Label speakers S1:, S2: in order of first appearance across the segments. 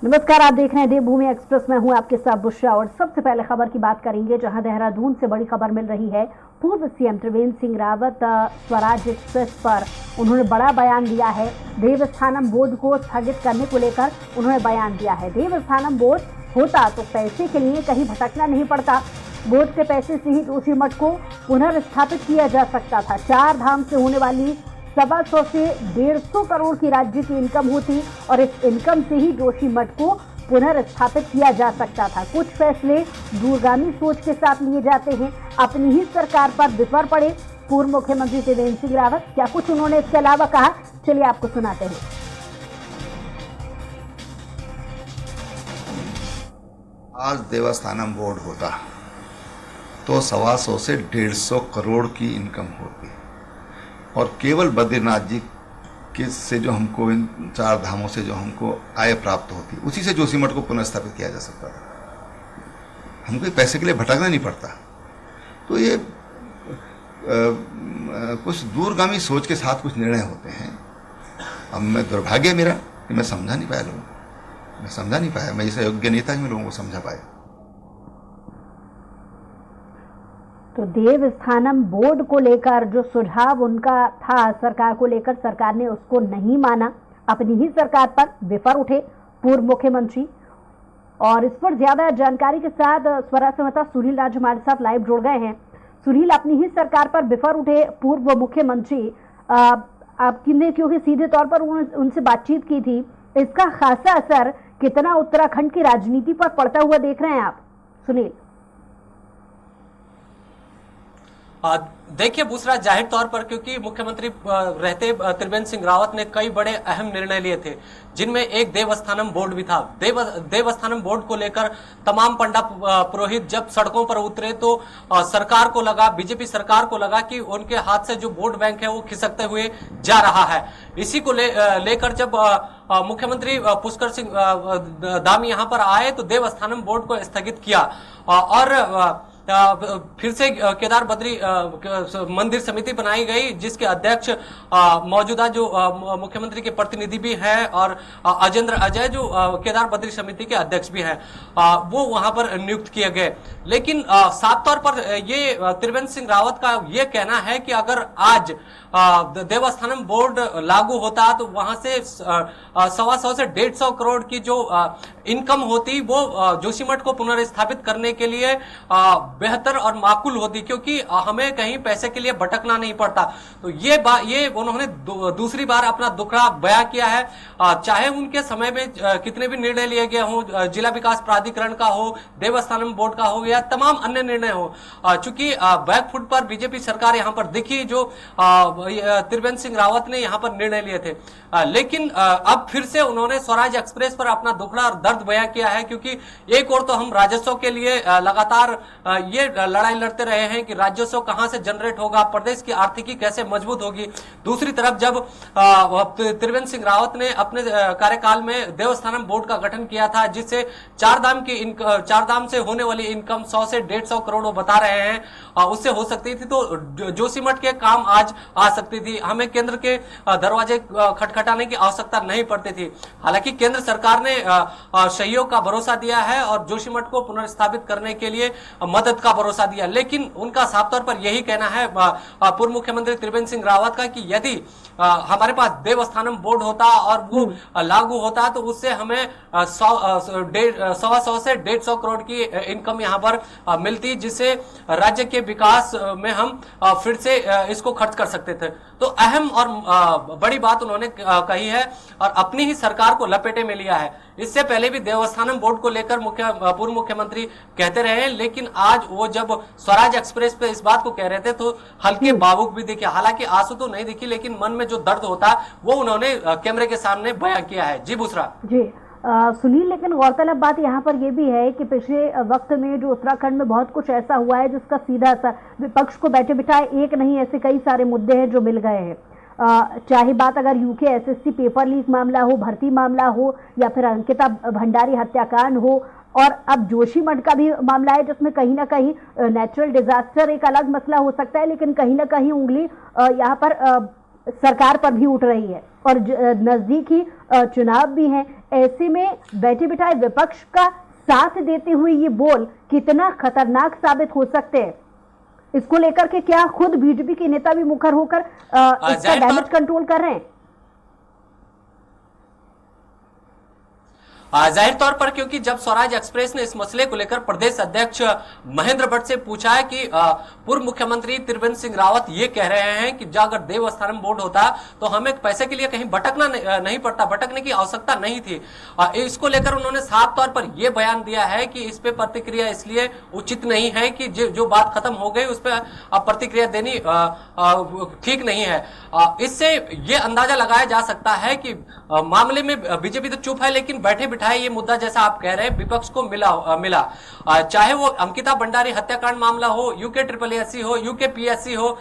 S1: नमस्कार, आप देख रहे हैं देवभूमि एक्सप्रेस में हूं आपके साथ बुशरा। और सबसे पहले खबर की बात करेंगे, जहां देहरादून से बड़ी खबर मिल रही है। पूर्व सीएम त्रिवेंद्र सिंह रावत स्वराज एक्सप्रेस पर उन्होंने बड़ा बयान दिया है। देवस्थानम बोर्ड को स्थगित करने को लेकर उन्होंने बयान दिया है। देवस्थानम बोर्ड होता तो पैसे के लिए कहीं भटकना नहीं पड़ता। बोर्ड के पैसे से ही जोशीमठ को पुनर्स्थापित किया जा सकता था। 4 धाम से होने वाली 125 से 150 करोड़ की राज्य की इनकम होती और इस इनकम से ही जोशीमठ को पुनर्स्थापित किया जा सकता था। कुछ फैसले दूरगामी सोच के साथ लिए जाते हैं। अपनी ही सरकार पर विफर पड़े पूर्व मुख्यमंत्री त्रिवेंद्र सिंह रावत। क्या कुछ उन्होंने इसके अलावा कहा, चलिए आपको सुनाते हैं।
S2: आज देवस्थानम बोर्ड होता तो 125 से 150 करोड़ की इनकम होती और केवल बद्रीनाथ जी के से जो हमको इन 4 धामों से जो हमको आय प्राप्त होती, उसी से जोशीमठ को पुनर्स्थापित किया जा सकता था। हमको पैसे के लिए भटकना नहीं पड़ता। तो ये कुछ दूरगामी सोच के साथ कुछ निर्णय होते हैं। अब मैं दुर्भाग्य मेरा कि मैं समझा नहीं पाया लोगों को, मैं समझा नहीं पाया, मैं इसे योग्य नेता ही मैं लोगों को समझा पाया।
S1: तो देवस्थानम बोर्ड को लेकर जो सुझाव उनका था सरकार को लेकर, सरकार ने उसको नहीं माना। अपनी ही सरकार पर विफर उठे पूर्व मुख्यमंत्री। और इस पर ज्यादा जानकारी के साथ स्वराज संवाददाता सुनील राज हमारे साथ लाइव जुड़ गए हैं। सुनील, अपनी ही सरकार पर विफर उठे पूर्व मुख्यमंत्री, आपने क्योंकि सीधे तौर पर उनसे बातचीत की थी, इसका खासा असर कितना उत्तराखंड की राजनीति पर पड़ता हुआ देख रहे हैं आप, सुनील?
S3: देखिए बुशरा, जाहिर तौर पर क्योंकि मुख्यमंत्री रहते त्रिवेंद्र सिंह रावत ने कई बड़े अहम निर्णय लिए थे, जिनमें एक देवस्थानम बोर्ड भी था। देवस्थानम बोर्ड को लेकर तमाम पंडा पुरोहित जब सड़कों पर उतरे तो सरकार को लगा, बीजेपी सरकार को लगा कि उनके हाथ से जो वोट बैंक है वो खिसकते हुए जा रहा है। इसी को लेकर जब मुख्यमंत्री पुष्कर सिंह धामी यहाँ पर आए तो देवस्थानम बोर्ड को स्थगित किया और फिर से केदार बद्री मंदिर समिति बनाई गई, जिसके अध्यक्ष मौजूदा जो मुख्यमंत्री के प्रतिनिधि भी हैं और अजेंद्र अजय जो केदार बद्री समिति के अध्यक्ष भी हैं, वो वहां पर नियुक्त किए गए। लेकिन साफ तौर पर ये त्रिवेंद्र सिंह रावत का ये कहना है कि अगर आज देवस्थानम बोर्ड लागू होता तो वहां से 125 से 150 करोड़ की जो इनकम होती वो जोशीमठ को पुनर्स्थापित करने के लिए बेहतर और माकूल होती, क्योंकि हमें कहीं पैसे के लिए भटकना नहीं पड़ता। तो ये उन्होंने दूसरी बार अपना दुखड़ा बयां किया है। चाहे उनके समय में कितने भी निर्णय लिए गए हों, जिला विकास प्राधिकरण का हो, देवस्थानम बोर्ड का हो या तमाम अन्य निर्णय हो, चूंकि बैकफुट पर बीजेपी सरकार यहां पर दिखी, जो त्रिवेंद्र सिंह रावत ने यहां पर निर्णय लिए थे। लेकिन अब फिर से उन्होंने स्वराज एक्सप्रेस पर अपना दुखड़ा और दर्द बयां किया है, क्योंकि एक और तो हम राजस्व के लिए लगातार ये लड़ाई लड़ते रहे हैं कि राजस्व कहां से जनरेट होगा, प्रदेश की आर्थिकी कैसे मजबूत होगी। दूसरी तरफ जब त्रिवेंद्र सिंह रावत ने अपने कार्यकाल में देवस्थानम बोर्ड का गठन किया था, जिससे 4 धाम से होने वाली इनकम 100 से 150 करोड़ वो बता रहे हैं, उससे हो सकती थी, तो जोशीमठ के काम आज आ सकती थी। हमें केंद्र के दरवाजे खटखटाने की आवश्यकता नहीं पड़ती थी। हालांकि केंद्र सरकार ने सहयोग का भरोसा दिया है और जोशीमठ को पुनर्स्थापित करने के लिए मदद का भरोसा दिया, लेकिन उनका साफ तौर पर यही कहना है पूर्व मुख्यमंत्री त्रिवेंद्र सिंह रावत का कि यदि हमारे पास देवस्थानम बोर्ड होता और वो लागू होता तो उससे हमें 100 से 150 करोड़ की इनकम यहाँ पर मिलती, जिससे राज्य के विकास में हम फिर से इसको खर्च कर सकते थे। तो अहम और बड़ी बात उन्होंने कही है और अपनी ही सरकार को लपेटे में लिया है। इससे पहले भी देवस्थानम बोर्ड को लेकर पूर्व मुख्यमंत्री कहते रहे, लेकिन आज वो जब स्वराज एक्सप्रेस पे इस बात को कह रहे थे तो हल्के भावुक भी दिखे। हालांकि आंसू तो नहीं दिखी, लेकिन मन में जो दर्द होता है वो उन्होंने कैमरे के सामने बयां किया है। जी बुशरा।
S1: जी सुनील, लेकिन गौरतलब बात यहाँ पर यह भी है कि पिछले वक्त में जो उत्तराखंड में बहुत कुछ ऐसा हुआ है जिसका सीधा असर विपक्ष को बैठे बिठाए एक नहीं, ऐसे कई सारे मुद्दे हैं जो मिल गए हैं। चाहे बात अगर यूके एसएससी पेपर लीक मामला हो, भर्ती मामला हो, या फिर अंकिता भंडारी हत्याकांड हो, और अब जोशीमठ का भी मामला है जिसमें कहीं ना कहीं नेचुरल डिजास्टर एक अलग मसला हो सकता है, लेकिन कहीं ना कहीं उंगली यहाँ पर सरकार पर भी उठ रही है और नजदीकी चुनाव भी हैं। ऐसे में बैठे बिठाए विपक्ष का साथ देते हुए ये बोल कितना खतरनाक साबित हो सकते हैं, इसको लेकर के क्या खुद बीजेपी के नेता भी मुखर होकर इसका डैमेज कंट्रोल कर रहे हैं?
S3: जाहिर तौर पर, क्योंकि जब स्वराज एक्सप्रेस ने इस मसले को लेकर प्रदेश अध्यक्ष महेंद्र भट्ट से पूछा है कि पूर्व मुख्यमंत्री त्रिवेंद्र सिंह रावत ये कह रहे हैं कि अगर देवस्थानम बोर्ड होता तो हमें पैसे के लिए कहीं भटकना नहीं पड़ता, भटकने की आवश्यकता नहीं थी। इसको लेकर उन्होंने साफ तौर पर यह बयान दिया है कि इस पे प्रतिक्रिया इसलिए उचित नहीं है कि जो बात खत्म हो गई उस पर अब प्रतिक्रिया देनी ठीक नहीं है। इससे यह अंदाजा लगाया जा सकता है कि मामले में बीजेपी तो चुप है, लेकिन बैठे बिठाए ये मुद्दा जैसा आप कह रहे हैं विपक्ष को मिला चाहे वो अंकिता भंडारी हत्याकांड मामला हो, यूके SSSC हो, यूके PSC हो,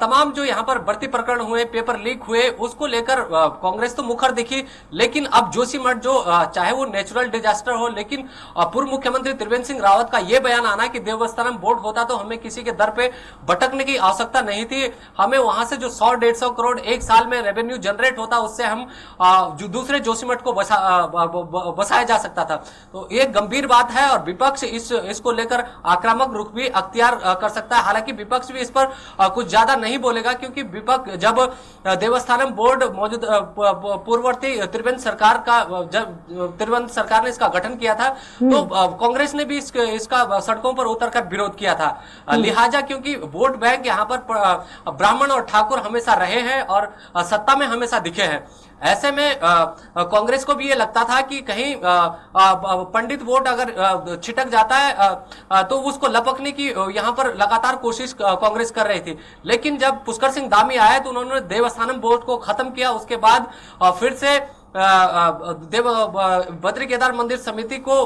S3: तमाम जो यहाँ पर भर्ती प्रकरण हुए, पेपर लीक हुए, उसको लेकर कांग्रेस तो मुखर दिखी। लेकिन अब जोशीमठ जो चाहे वो नेचुरल डिजास्टर हो, लेकिन पूर्व मुख्यमंत्री त्रिवेंद्र सिंह रावत का यह बयान आना कि देवस्थानम बोर्ड होता तो हमें किसी के दर पे भटकने की आवश्यकता नहीं थी, हमें वहां से जो 100-150 करोड़ एक साल में रेवेन्यू जनरेट होता उससे हम जो दूसरे जोशीमठ को बसाया जा सकता था। तो ये गंभीर बात है और विपक्ष इसको लेकर आक्रामक रुख भी अख्तियार कर सकता है। हालांकि विपक्ष भी इस पर कुछ ज्यादा नहीं बोलेगा, क्योंकि विपक्ष जब देवस्थानम बोर्ड मौजूद पूर्ववर्ती त्रिवेंद्र सरकार ने इसका गठन किया था तो कांग्रेस ने भी इसका सड़कों पर उतरकर विरोध किया था। लिहाजा क्योंकि वोट बैंक यहाँ पर ब्राह्मण और ठाकुर हमेशा रहे हैं और सत्ता में हमेशा दिखे हैं, ऐसे में कांग्रेस को भी ये लगता था कि कहीं पंडित वोट अगर छिटक जाता है तो उसको लपकने की यहाँ पर लगातार कोशिश कांग्रेस कर रही थी। लेकिन जब पुष्कर सिंह धामी आए तो उन्होंने देवस्थानम बोर्ड को खत्म किया, उसके बाद फिर से बद्री केदार मंदिर समिति को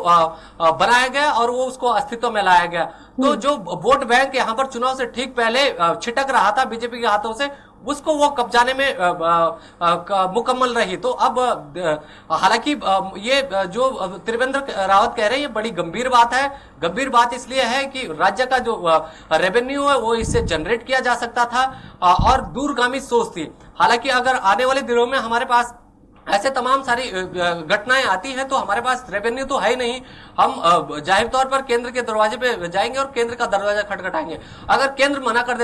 S3: बनाया गया और वो उसको अस्तित्व में लाया गया। तो जो वोट बैंक यहाँ पर चुनाव से ठीक पहले छिटक रहा था बीजेपी के हाथों से, उसको वो कब्जाने में मुकम्मल रही। तो अब हालांकि ये जो त्रिवेंद्र रावत कह रहे हैं ये बड़ी गंभीर बात है। गंभीर बात इसलिए है कि राज्य का जो रेवेन्यू है वो इससे जनरेट किया जा सकता था और दूरगामी सोच थी। हालांकि अगर आने वाले दिनों में हमारे पास ऐसे तमाम सारी घटनाएं आती हैं तो हमारे पास रेवेन्यू तो है ही नहीं, हम जाहिर तौर पर केंद्र के दरवाजे पे जाएंगे और केंद्र का दरवाजा खटखटाएंगे। अगर केंद्र मना कर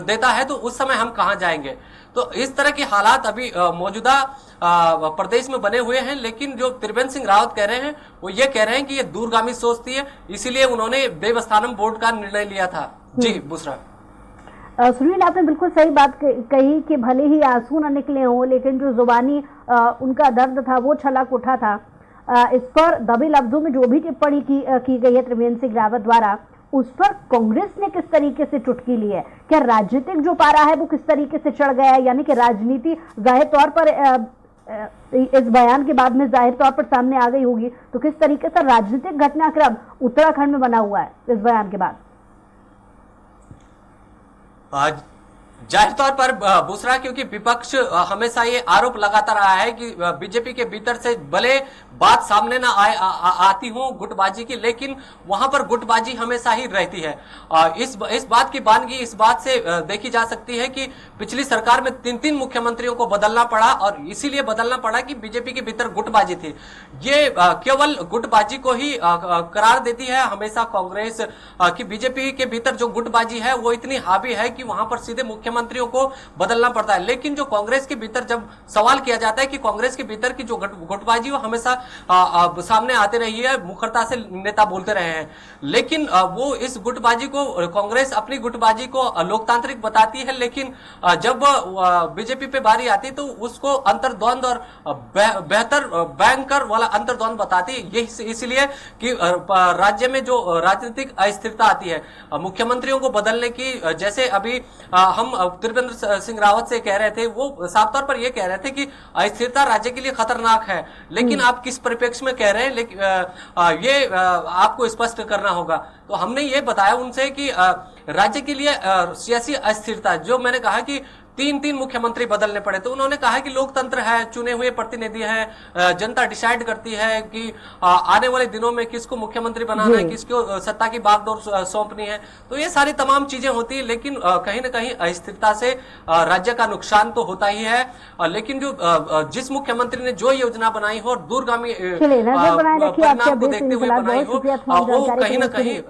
S3: देता है तो उस समय हम कहां जाएंगे। तो इस तरह के हालात अभी मौजूदा प्रदेश में बने हुए हैं। लेकिन जो त्रिवेंद्र सिंह रावत कह रहे हैं वो ये कह रहे हैं कि ये दूरगामी सोच थी, इसीलिए उन्होंने देवस्थानम बोर्ड का निर्णय लिया था। जी बुशरा।
S1: सुनील, आपने बिल्कुल सही बात कही कि भले ही आंसू न निकले हों, लेकिन जो जुबानी उनका दर्द था वो छलक उठा था। इस पर दबे लफ्जों में जो भी टिप्पणी की गई है त्रिवेंद्र सिंह रावत द्वारा, उस पर कांग्रेस ने किस तरीके से चुटकी ली है? क्या राजनीतिक जो पारा है वो किस तरीके से चढ़ गया है? यानी कि राजनीति जाहिर तौर पर इस बयान के बाद में जाहिर तौर पर सामने आ गई होगी, तो किस तरीके से राजनीतिक घटनाक्रम उत्तराखंड में बना हुआ है इस बयान के बाद?
S3: जाहिर तौर पर दूसरा, क्योंकि विपक्ष हमेशा ये आरोप लगाता रहा है कि बीजेपी के भीतर से भले बात सामने ना आती हो गुटबाजी की, लेकिन वहां पर गुटबाजी हमेशा ही रहती है। इस बात की बानगी इस बात से देखी जा सकती है कि पिछली सरकार में 3 मुख्यमंत्रियों को बदलना पड़ा और इसीलिए बदलना पड़ा कि बीजेपी के भीतर गुटबाजी थी। ये केवल गुटबाजी को ही करार देती है हमेशा कांग्रेस कि बीजेपी के भीतर जो गुटबाजी है वो इतनी हावी है कि वहां पर सीधे मुख्यमंत्रियों को बदलना पड़ता है। लेकिन जो कांग्रेस के भीतर जब सवाल किया जाता है कि कांग्रेस के भीतर की जो गुटबाजी वो हमेशा सामने आते रही है, मुखरता से नेता बोलते रहे हैं, लेकिन वो इस गुटबाजी को कांग्रेस अपनी गुटबाजी को लोकतांत्रिक बताती है, लेकिन जब बीजेपी पे बारी आती तो उसको अंतर्द्वंद और बेहतर बैंकर वाला अंतर्द्वंद बताती है। ये इसलिए कि राज्य में जो राजनीतिक अस्थिरता आती है, मुख्यमंत्रियों को बदलने की, जैसे अभी हम त्रिवेंद्र सिंह रावत से कह रहे थे, वो साफ तौर पर यह कह रहे थे कि अस्थिरता राज्य के लिए खतरनाक है, लेकिन आप किस परिप्रेक्ष्य में कह रहे हैं, लेकिन ये आपको स्पष्ट करना होगा। तो हमने ये बताया उनसे कि राज्य के लिए सियासी अस्थिरता, जो मैंने कहा कि तीन मुख्यमंत्री बदलने पड़े। तो उन्होंने कहा कि लोकतंत्र है, चुने हुए प्रतिनिधि है, जनता डिसाइड करती है कि आने वाले दिनों में किसको मुख्यमंत्री बनाना है, किसको सत्ता की बागडोर सौंपनी है। तो ये सारी तमाम चीजें होती है, लेकिन कहीं ना कहीं अस्थिरता से राज्य का नुकसान तो होता ही है। लेकिन जो जिस मुख्यमंत्री ने जो योजना बनाई हो और दूरगामी परिणाम को देखते हुए बनाई हो, वो कहीं ना कहीं